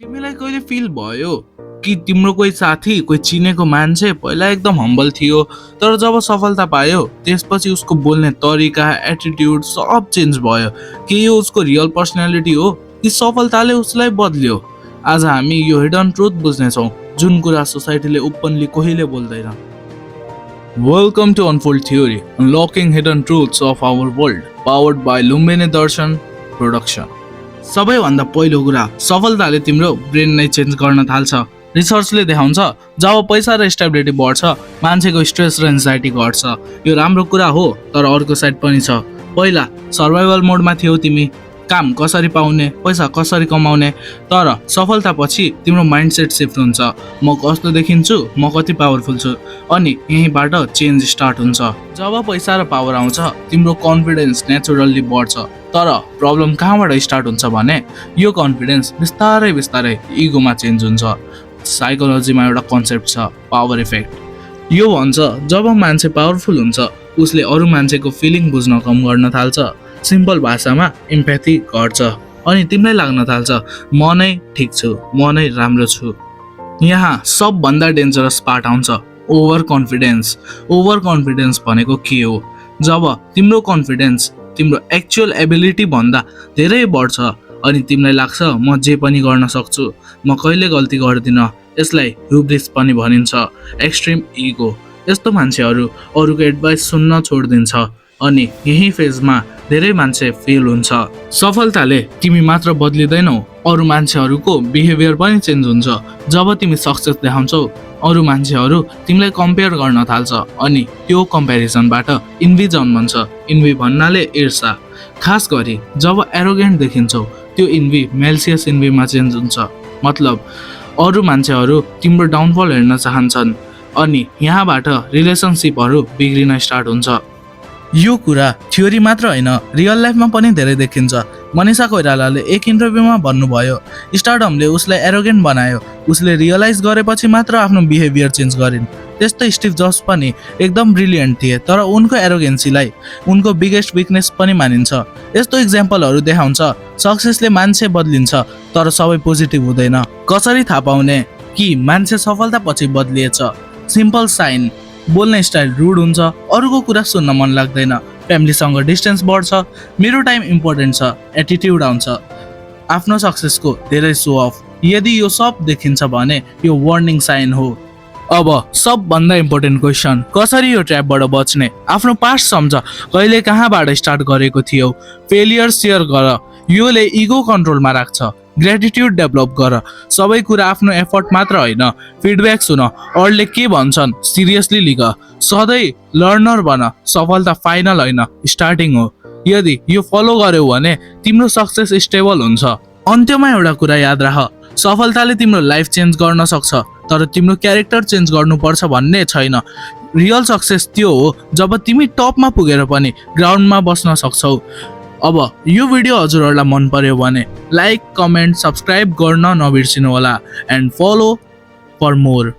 तिमीलाई कहिले फिल भयो कि तिम्रो कोही साथी कोही चिनेको मान्छे पहिला एकदम हम्बल थियो तर जब सफलता पायो त्यसपछि उसको बोल्ने तरिका एटिट्युड सब चेन्ज भयो कि यो उसको रियल पर्सनालिटी हो कि सफलताले उसलाई बदल्यो। आज हामी यो हिडन ट्रुथ बुझ्नेछौँ जुन कुरा सोसाइटीले ओपनली कहिले बोल्दैन। Welcome to unfold theory, unlocking hidden truths of our world, powered by Lumbini Darshan production. सबैभन्दा पहिलो कुरा, सफलताले तिम्रो ब्रेन नै चेन्ज गर्न थाल्छ। रिसर्चले देखाउँछ जब पैसा र स्टेबिलिटी बढ्छ मान्छेको स्ट्रेस र एन्जाइटी घट्छ। यो राम्रो कुरा हो, तर अर्को साइड पनि छ। पहिला सर्भाइभल मोडमा थियौ तिमी, काम कसरी पाउने, पैसा कसरी कमाउने, तर सफलतापछि तिम्रो माइन्डसेट सिफ्ट हुन्छ। म कस्तो देखिन्छु, म कति पावरफुल छु, अनि यहीँबाट चेन्ज स्टार्ट हुन्छ। जब पैसा र पावर आउँछ तिम्रो कन्फिडेन्स नेचुरल्ली बढ्छ। तर प्रब्लम कहाँबाट स्टार्ट हुन्छ भने यो कन्फिडेन्स बिस्तारै बिस्तारै इगोमा चेन्ज हुन्छ। साइकोलोजीमा एउटा कन्सेप्ट छ, पावर इफेक्ट। यो भन्छ जब मान्छे पावरफुल हुन्छ उसले अरू मान्छेको फिलिङ बुझ्न कम गर्न थाल्छ। सिम्पल भाषामा इम्प्याथी घट्छ अनि तिमीलाई लाग्न थाल्छ म नै ठिक छु, म नै राम्रो छु। यहाँ सबभन्दा डेन्जरस पार्ट आउँछ, ओभर कन्फिडेन्स। ओभर कन्फिडेन्स भनेको के हो? जब तिम्रो कन्फिडेन्स तिम्रो एक्चुअल एबिलिटी भन्दा धेरै बढ्छ अनि तिमीलाई लाग्छ म जे पनि गर्न सक्छु, म कहिले गल्ती गर्दिनँ। यसलाई ह्युब्रिस पनि भनिन्छ, एक्सट्रिम इगो। यस्तो मान्छेहरू अरूको एडभाइस सुन्न छोडिदिन्छ अनि यही फेजमा धेरै मान्छे फेल हुन्छ। सफलताले तिमी मात्र बदलिँदैनौ, अरू मान्छेहरूको बिहेभियर पनि चेन्ज हुन्छ। जब तिमी सक्सेस देखाउँछौ अरू मान्छेहरू तिमीलाई कम्पेयर गर्न थाल्छ अनि त्यो कम्पेरिजनबाट इन्भी जन्मन्छ। इन्भी भन्नाले ईर्ष्या। खास गरी जब एरोगेन्ट देखिन्छौ त्यो इन्भी मेल्सियस इन्भीमा चेन्ज हुन्छ। मतलब अरू मान्छेहरू तिम्रो डाउनफल हेर्न चाहन्छन् अनि यहाँबाट रिलेसनसिपहरू बिग्रिन स्टार्ट हुन्छ। यो कुरा थ्योरी मात्र होइन, रियल लाइफमा पनि धेरै देखिन्छ। मनिषा कोइरालाले एक इन्टरभ्यूमा भन्नुभयो स्टारडमले उसलाई एरोगेन्ट बनायो, उसले रियलाइज गरेपछि मात्र आफ्नो बिहेभियर चेन्ज गरिन्। त्यस्तै स्टिभ जब्स पनि एकदम ब्रिलियन्ट थिए तर उनको एरोगेन्सीलाई उनको बिगेस्ट विकनेस पनि मानिन्छ। यस्तो इक्जाम्पलहरू देखाउँछ सक्सेसले मान्छे बदलिन्छ तर सबै पोजिटिभ हुँदैन। कसरी थाहा पाउने कि मान्छे सफलतापछि बदलिएछ? सिम्पल साइन, बोल्ने स्टाइल रुड हुन्छ, अरूको कुरा सुन्न मन लाग्दैन, फ्यामिलीसँग डिस्टेन्स बढ्छ, मेरो टाइम इम्पोर्टेन्ट छ, एटिट्युड आउँछ, आफ्नो सक्सेसको धेरै सो अफ। यदि यो सब देखिन्छ भने यो वार्निङ साइन हो। अब सबभन्दा इम्पोर्टेन्ट क्वेसन, कसरी यो ट्र्यापबाट बच्ने? आफ्नो पास्ट सम्झ, कहिले कहाँबाट स्टार्ट गरेको थियौ। फेलियर सेयर गर, योले इगो कन्ट्रोलमा राख्छ। ग्रेटिट्युड डेभलप गर, सबै कुरा आफ्नो एफर्ट मात्र होइन, फिडब्याक सुन, अरूले के भन्छन् सिरियसली लिग। सधैँ लर्नर बन, सफलता फाइनल होइन स्टार्टिङ हो। यदि यो फलो गर्यौ भने तिम्रो सक्सेस स्टेबल हुन्छ। अन्त्यमा एउटा कुरा याद राख, सफलताले तिम्रो लाइफ चेन्ज गर्न सक्छ तर तिम्रो क्यारेक्टर चेन्ज गर्नुपर्छ भन्ने छैन। रियल सक्सेस त्यो हो जब तिमी टपमा पुगेर पनि ग्राउन्डमा बस्न सक्छौ। अब यो भिडियो हजुरहरूलाई मन पर्यो भने लाइक, कमेन्ट, सब्सक्राइब गर्न नबिर्सिनु होला एन्ड फलो फर मोर।